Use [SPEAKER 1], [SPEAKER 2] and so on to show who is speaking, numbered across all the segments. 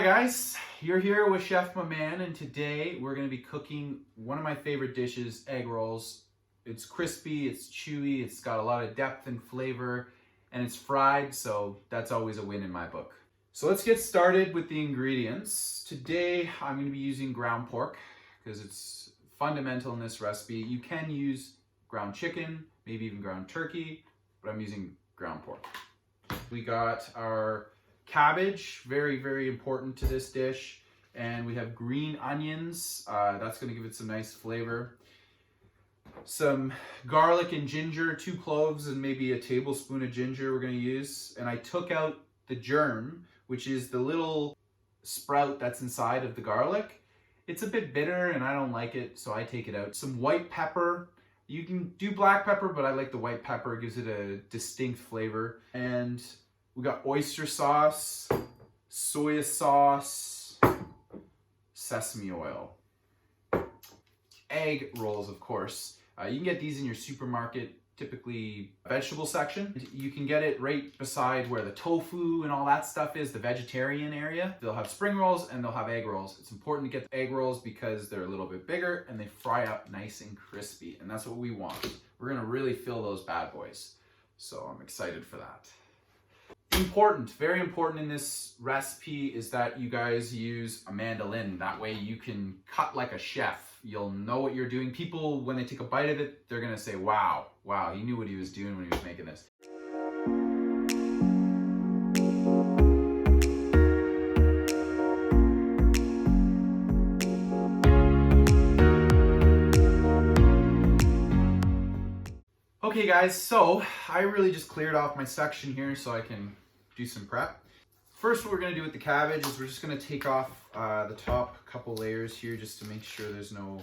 [SPEAKER 1] Hi guys, you're here with Chef My Man, and today we're going to be cooking one of my favorite dishes, egg rolls. It's crispy, it's chewy, it's got a lot of depth and flavor, and it's fried, so that's always a win in my book. So let's get started with the ingredients. Today I'm going to be using ground pork because it's fundamental in this recipe. You can use ground chicken, maybe even ground turkey, but I'm using ground pork. We got our cabbage, very important to this dish, and we have green onions. That's going to give it some nice flavor. Some garlic and ginger, 2 cloves and maybe a tablespoon of ginger we're going to use. And I took out the germ, which is the little sprout that's inside of the garlic. It's a bit bitter and I don't like it, so I take it out. Some white pepper. You can do black pepper, but I like the white pepper. It gives it a distinct flavor. And we got oyster sauce, soy sauce, sesame oil. Egg rolls, of course. You can get these in your supermarket, typically vegetable section. You can get it right beside where the tofu and all that stuff is, the vegetarian area. They'll have spring rolls and they'll have egg rolls. It's important to get the egg rolls because they're a little bit bigger and they fry up nice and crispy, and that's what we want. We're gonna really fill those bad boys. So I'm excited for that. Important, very important in this recipe is that you guys use a mandolin. That way you can cut like a chef. You'll know what you're doing. People, when they take a bite of it, they're gonna say, wow, he knew what he was doing when he was making this. Okay guys, so I really just cleared off my section here so I can do some prep. First, what we're gonna do with the cabbage is we're just gonna take off the top couple layers here just to make sure there's no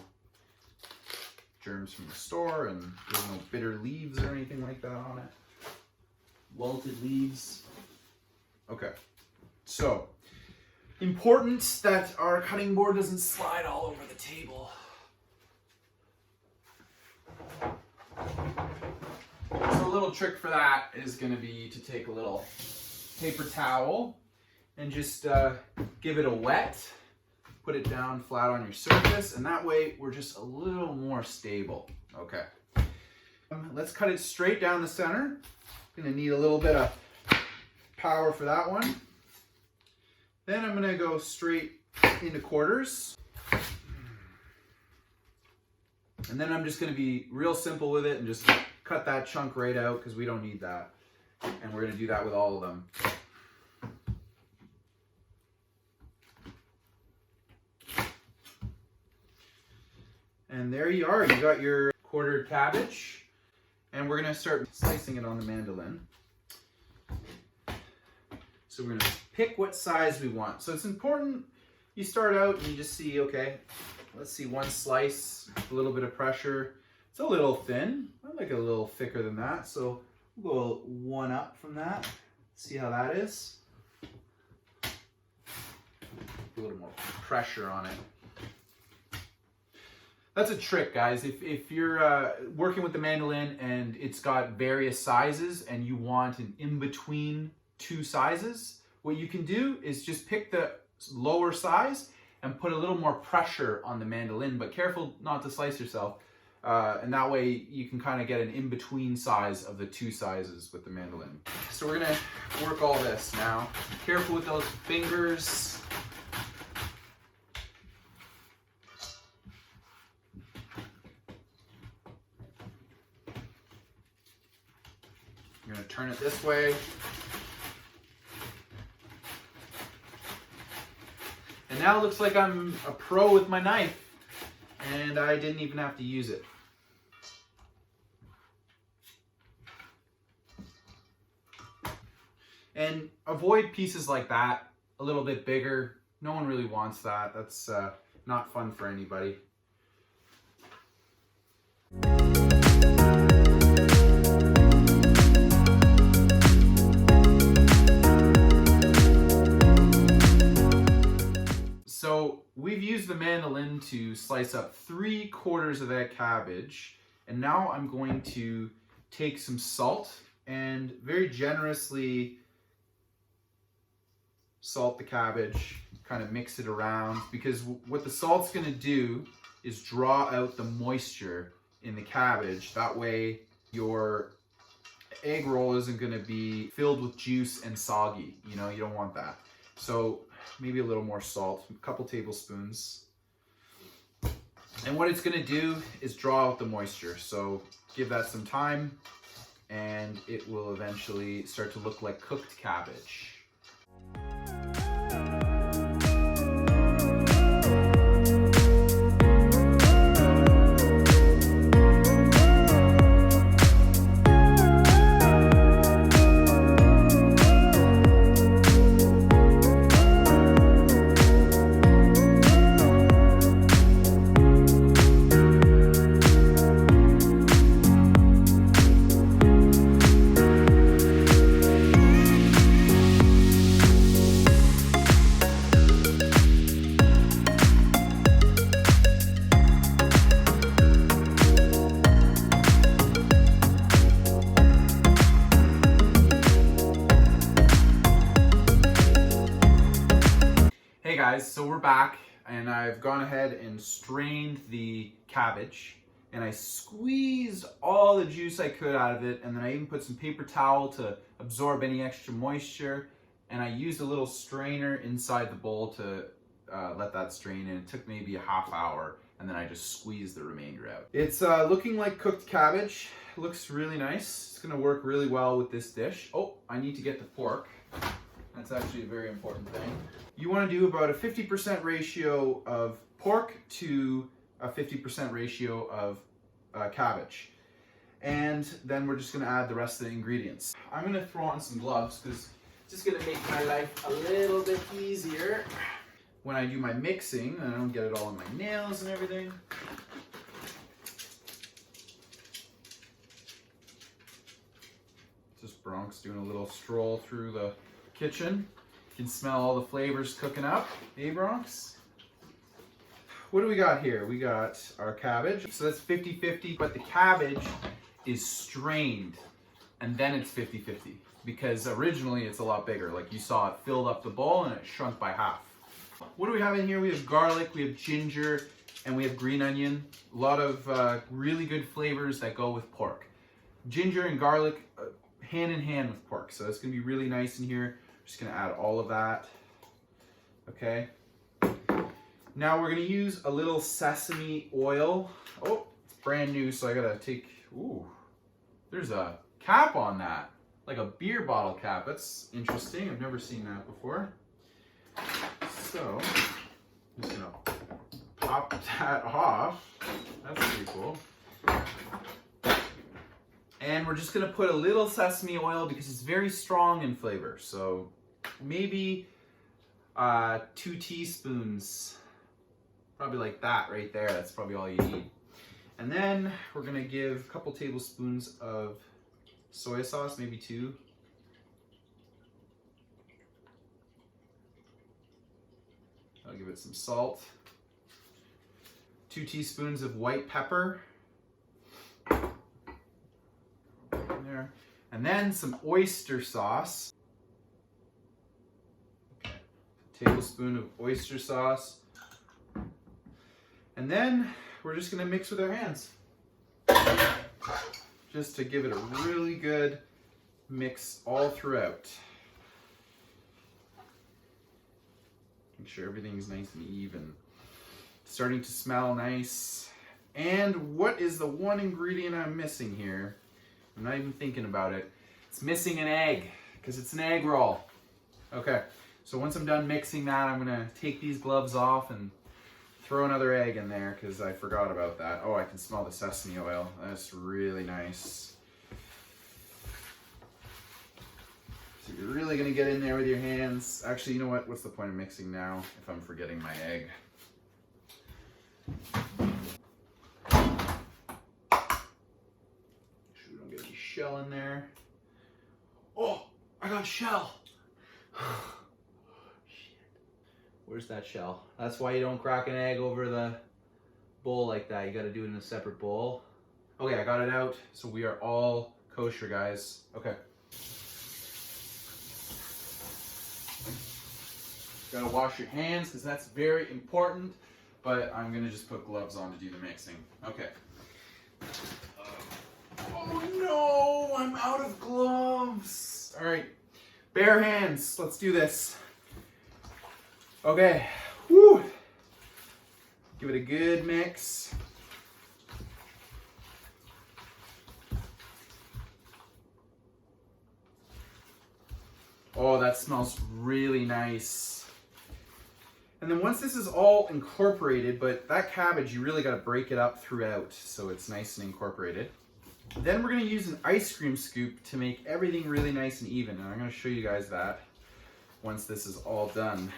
[SPEAKER 1] germs from the store and there's no bitter leaves or anything like that on it. Wilted leaves. Okay, so important that our cutting board doesn't slide all over the table. So a little trick for that is going to be to take a little paper towel and just give it a wet, put it down flat on your surface, and that way we're just a little more stable. Okay. Let's cut it straight down the center. Going to need a little bit of power for that one. Then I'm going to go straight into quarters. And then I'm just going to be real simple with it and just cut that chunk right out because we don't need that. And we're going to do that with all of them. And there you are. You got your quartered cabbage. And we're going to start slicing it on the mandolin. So we're going to pick what size we want. So it's important you start out and you just see, okay, let's see, one slice, a little bit of pressure. It's a little thin. I like it a little thicker than that. So we'll go one up from that. See how that is. A little more pressure on it. That's a trick, guys. If you're working with the mandolin and it's got various sizes and you want an in-between 2 sizes, what you can do is just pick the lower size and put a little more pressure on the mandolin, but careful not to slice yourself. And that way you can kind of get an in-between size of the 2 sizes with the mandolin. So we're gonna work all this now. Careful with those fingers. You're gonna turn it this way. And now it looks like I'm a pro with my knife, and I didn't even have to use it. And avoid pieces like that, a little bit bigger. No one really wants that. That's not fun for anybody. So we've used the mandolin to slice up 3/4 of that cabbage. And now I'm going to take some salt and very generously salt the cabbage, kind of mix it around, because what the salt's gonna do is draw out the moisture in the cabbage. That way your egg roll isn't gonna be filled with juice and soggy. You know, you don't want that. So maybe a little more salt, a couple tablespoons. And what it's gonna do is draw out the moisture. So give that some time and it will eventually start to look like cooked cabbage. Hey guys, so we're back and I've gone ahead and strained the cabbage and I squeezed all the juice I could out of it, and then I even put some paper towel to absorb any extra moisture, and I used a little strainer inside the bowl to let that strain in. It took maybe a half hour and then I just squeezed the remainder out. It's looking like cooked cabbage. It looks really nice. It's gonna work really well with this dish. Oh, I need to get the pork. That's actually a very important thing. You want to do about a 50% ratio of pork to a 50% ratio of cabbage. And then we're just going to add the rest of the ingredients. I'm going to throw on some gloves because it's just going to make my life a little bit easier when I do my mixing and I don't get it all on my nails and everything. Just Bronx doing a little stroll through the kitchen. You can smell all the flavors cooking up. Hey, Bronx? What do we got here? We got our cabbage. So that's 50-50, but the cabbage is strained and then it's 50-50 because originally it's a lot bigger. Like you saw, it filled up the bowl and it shrunk by half. What do we have in here? We have garlic, we have ginger, and we have green onion. A lot of really good flavors that go with pork. Ginger and garlic hand in hand with pork, so it's gonna be really nice in here. Just gonna add all of that. Okay. Now we're gonna use a little sesame oil. Oh, it's brand new, so I gotta take, ooh, there's a cap on that. Like a beer bottle cap. That's interesting. I've never seen that before. So, I'm just gonna pop that off. That's pretty cool. And we're just gonna put a little sesame oil because it's very strong in flavor. So maybe 2 teaspoons, probably like that right there. That's probably all you need. And then we're gonna give a couple tablespoons of soy sauce, maybe 2. I'll give it some salt. 2 teaspoons of white pepper. There. And then some oyster sauce. Okay. A tablespoon of oyster sauce. And then we're just going to mix with our hands. Just to give it a really good mix all throughout. Make sure everything's nice and even. It's starting to smell nice. And what is the one ingredient I'm missing here? I'm not even thinking about it. It's missing an egg, because it's an egg roll. Okay, so once I'm done mixing that, I'm gonna take these gloves off and throw another egg in there, because I forgot about that. Oh, I can smell the sesame oil. That's really nice. So you're really gonna get in there with your hands. Actually, you know what? What's the point of mixing now if I'm forgetting my egg? Shell in there. Oh, I got shell. Shit. Where's that shell? That's why you don't crack an egg over the bowl like that. You got to do it in a separate bowl. Okay, I got it out. So we are all kosher, guys. Okay. Gotta wash your hands because that's very important, but I'm gonna just put gloves on to do the mixing. Okay. Oh no, I'm out of gloves. All right, bare hands, let's do this. Okay, whew. Give it a good mix. Oh, that smells really nice. And then once this is all incorporated, but that cabbage, you really got to break it up throughout so it's nice and incorporated. Then we're going to use an ice cream scoop to make everything really nice and even. And I'm going to show you guys that once this is all done.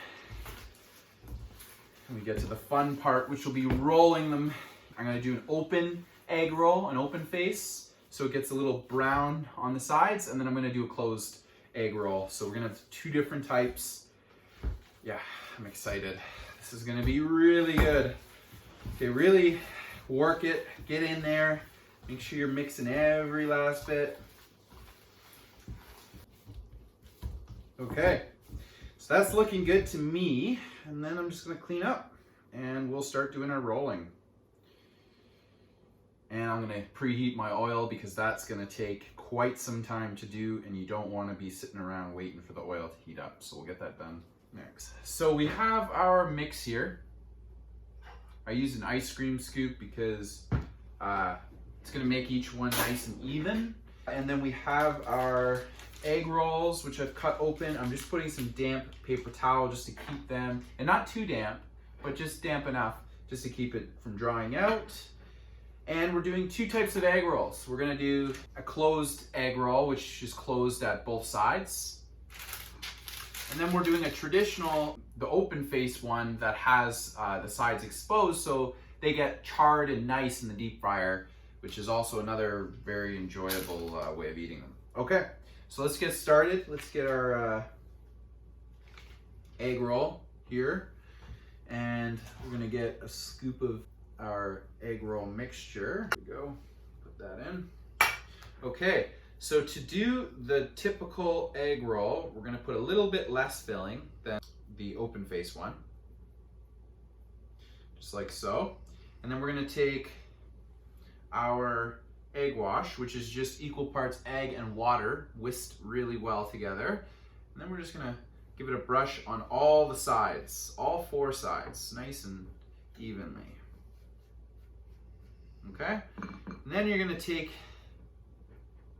[SPEAKER 1] And we get to the fun part, which will be rolling them. I'm going to do an open egg roll, an open face, so it gets a little brown on the sides. And then I'm going to do a closed egg roll. So we're going to have 2 different types. Yeah, I'm excited. This is going to be really good. Okay, really work it, get in there. Make sure you're mixing every last bit. Okay, so that's looking good to me. And then I'm just gonna clean up and we'll start doing our rolling. And I'm gonna preheat my oil because that's gonna take quite some time to do and you don't wanna be sitting around waiting for the oil to heat up. So we'll get that done next. So we have our mix here. I use an ice cream scoop because it's gonna make each one nice and even. And then we have our egg rolls, which I've cut open. I'm just putting some damp paper towel just to keep them, and not too damp, but just damp enough just to keep it from drying out. And we're doing 2 types of egg rolls. We're gonna do a closed egg roll, which is closed at both sides. And then we're doing a traditional, the open face one that has the sides exposed so they get charred and nice in the deep fryer, which is also another very enjoyable way of eating them. Okay, so let's get started. Let's get our egg roll here. And we're gonna get a scoop of our egg roll mixture. There we go, put that in. Okay, so to do the typical egg roll, we're gonna put a little bit less filling than the open face one. Just like so. And then we're gonna take our egg wash, which is just equal parts egg and water, whisked really well together. And then we're just gonna give it a brush on all the sides, all 4 sides, nice and evenly. Okay? And then you're gonna take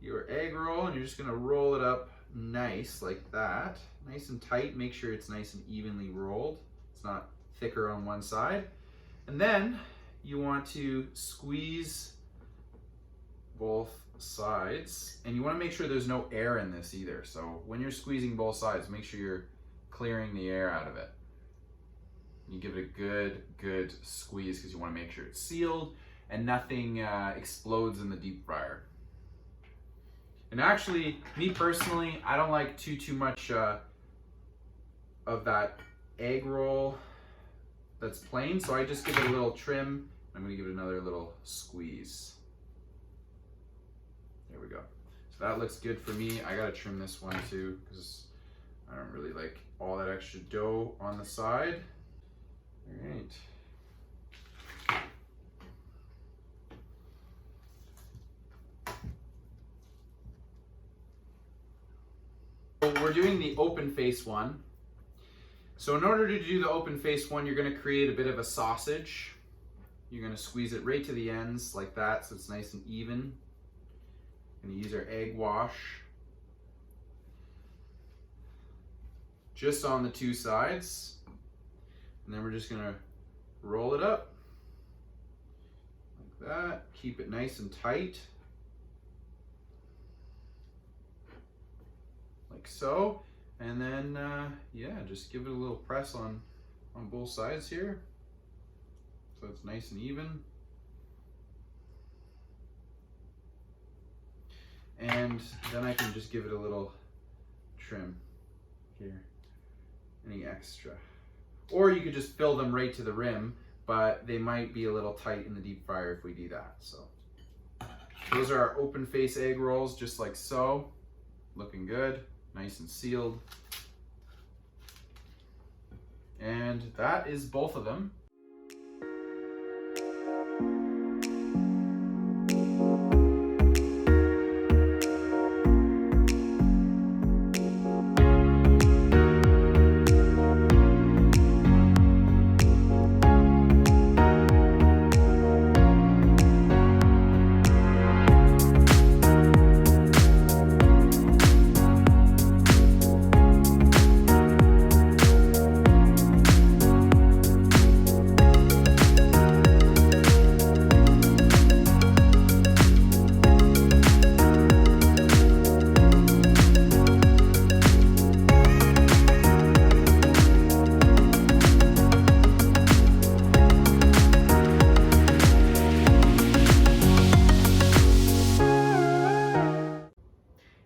[SPEAKER 1] your egg roll and you're just gonna roll it up nice like that, nice and tight. Make sure it's nice and evenly rolled. It's not thicker on one side. And then you want to squeeze both sides, and you want to make sure there's no air in this either. So when you're squeezing both sides, make sure you're clearing the air out of it. You give it a good squeeze because you want to make sure it's sealed and nothing explodes in the deep fryer. And actually, me personally, I don't like too much of that egg roll that's plain, so I just give it a little trim. I'm gonna give it another little squeeze. There we go. So that looks good for me. I gotta trim this one too because I don't really like all that extra dough on the side. All right. We're doing the open face one. So in order to do the open face one, you're gonna create a bit of a sausage. You're gonna squeeze it right to the ends like that so it's nice and even. Gonna use our egg wash just on the 2 sides. And then we're just gonna roll it up like that. Keep it nice and tight. Like so. And then, yeah, just give it a little press on both sides here. So it's nice and even. And then I can just give it a little trim here, any extra. Or you could just fill them right to the rim, but they might be a little tight in the deep fryer if we do that. So those are our open face egg rolls, just like so. Looking good, nice and sealed. And that is both of them.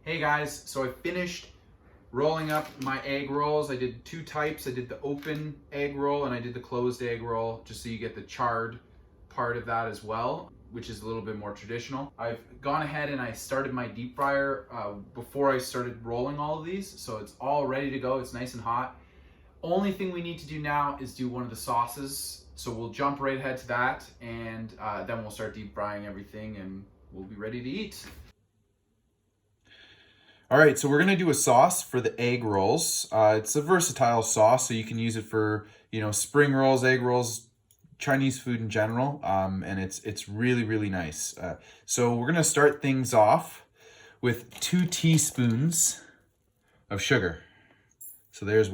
[SPEAKER 1] Hey guys, so I finished rolling up my egg rolls. I did two types. I did the open egg roll and I did the closed egg roll, just so you get the charred part of that as well, which is a little bit more traditional. I've gone ahead and I started my deep fryer before I started rolling all of these, so it's all ready to go. It's nice and hot. Only thing we need to do now is do one of the sauces. So we'll jump right ahead to that, and then we'll start deep frying everything and we'll be ready to eat. All right, so we're gonna do a sauce for the egg rolls. It's a versatile sauce, so you can use it for, you know, spring rolls, egg rolls, Chinese food in general, and it's really, really nice. So we're gonna start things off with 2 teaspoons of sugar. So there's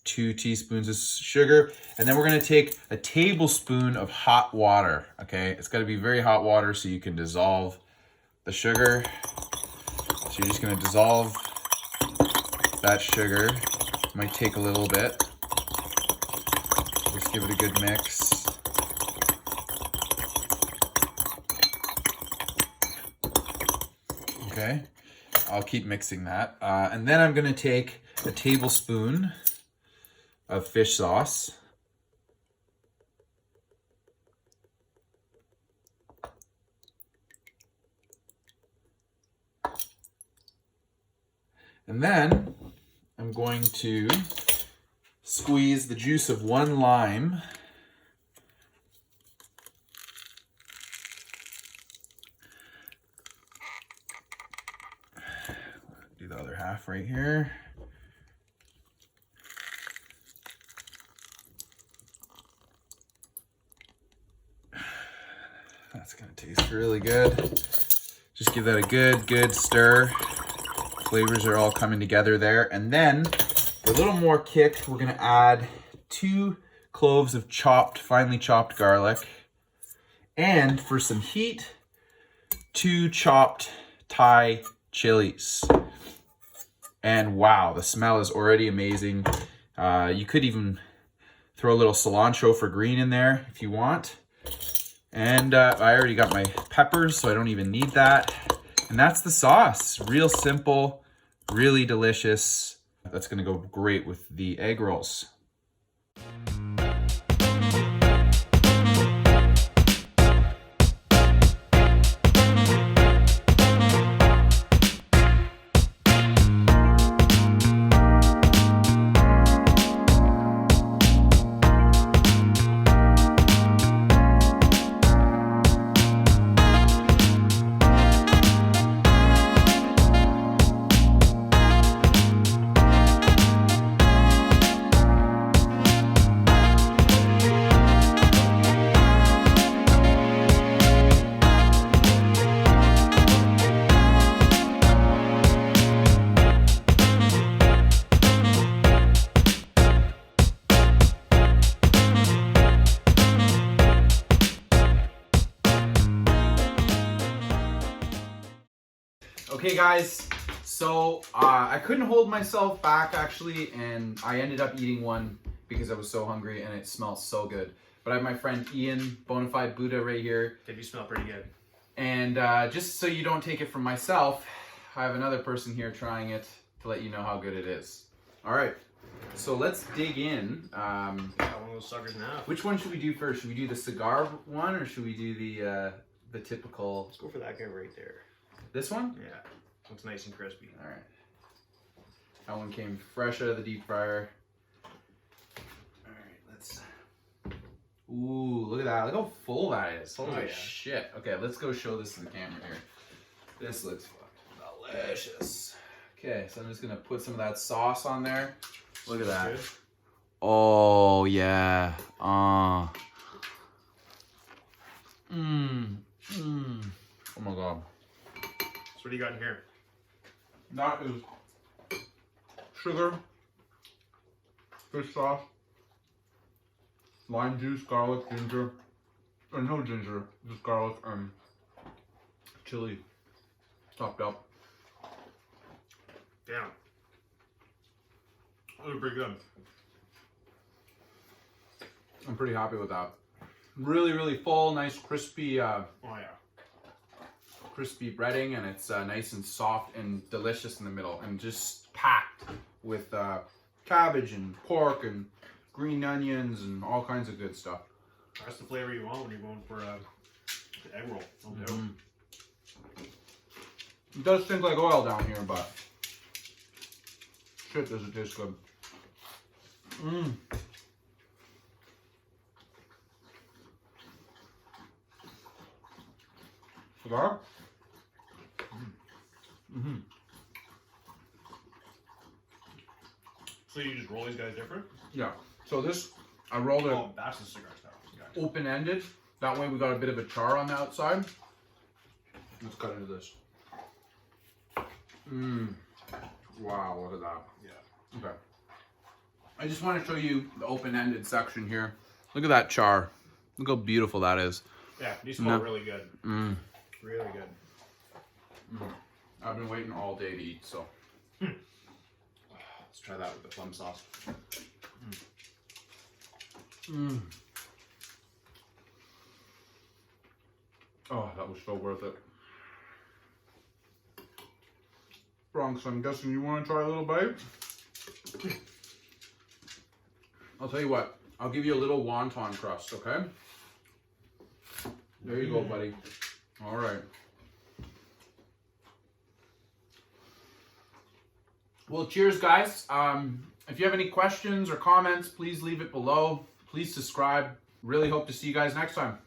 [SPEAKER 1] 2 teaspoons of sugar, and then we're gonna take a tablespoon of hot water, okay? It's gotta be very hot water so you can dissolve the sugar. So you're just gonna dissolve that sugar. Might take a little bit. Just give it a good mix. Okay, I'll keep mixing that. And then I'm gonna take a tablespoon of fish sauce. And then I'm going to squeeze the juice of 1 lime. Do the other half right here. That's gonna taste really good. Just give that a good stir. Flavors are all coming together there. And then for a little more kick, we're gonna add 2 cloves of finely chopped garlic. And for some heat, 2 chopped Thai chilies. And wow, the smell is already amazing. You could even throw a little cilantro for green in there if you want. And I already got my peppers, so I don't even need that. And that's the sauce. Real simple, really delicious. That's gonna go great with the egg rolls. Okay guys, so I couldn't hold myself back actually, and I ended up eating one because I was so hungry and it smells so good. But I have my friend Ian, Bonafide Buddha, right here.
[SPEAKER 2] They do smell pretty good.
[SPEAKER 1] And just so you don't take it from myself, I have another person here trying it to let you know how good it is. All right, so let's dig in.
[SPEAKER 2] Got one of those suckers now.
[SPEAKER 1] Which one should we do first? Should we do the cigar one or should we do the typical?
[SPEAKER 2] Let's go for that guy right there.
[SPEAKER 1] This one?
[SPEAKER 2] Yeah, looks nice and crispy.
[SPEAKER 1] All right. That one came fresh out of the deep fryer. Ooh, look at that. Look how full that is. Holy
[SPEAKER 2] Oh, yeah.
[SPEAKER 1] shit. Okay, let's go show this to the camera here. This looks fucking delicious. Okay, so I'm just gonna put some of that sauce on there. Look at that.
[SPEAKER 2] Good.
[SPEAKER 1] Oh, yeah. Oh my god.
[SPEAKER 2] So what do you got in here?
[SPEAKER 1] That is sugar, fish sauce, lime juice, garlic, ginger, or no ginger, just garlic and chili topped up.
[SPEAKER 2] Damn. That was pretty good.
[SPEAKER 1] I'm pretty happy with that. Really, really full, nice crispy,
[SPEAKER 2] Oh yeah.
[SPEAKER 1] crispy breading, and it's nice and soft and delicious in the middle, and just packed with cabbage and pork and green onions and all kinds of good stuff.
[SPEAKER 2] That's the flavor you want when you're going for the egg roll. No doubt.
[SPEAKER 1] It does stink like oil down here, but shit, does it taste good. Cigar?
[SPEAKER 2] So you just roll these guys different?
[SPEAKER 1] Yeah. So this, I rolled it
[SPEAKER 2] Oh, that's the cigar style. Gotcha.
[SPEAKER 1] open-ended. That way we got a bit of a char on the outside. Let's cut into this. Wow, look at that.
[SPEAKER 2] Yeah.
[SPEAKER 1] Okay. I just want to show you the open-ended section here. Look at that char. Look how beautiful that is.
[SPEAKER 2] Yeah, these smell really good. Really good.
[SPEAKER 1] I've been waiting all day to eat, so. Let's try that with the plum sauce. Oh, that was so worth it. Bronx, I'm guessing you want to try a little bite? I'll tell you what, I'll give you a little wonton crust, okay? There you go, buddy. All right. Well, cheers, guys. If you have any questions or comments, please leave it below. Please subscribe. Really hope to see you guys next time.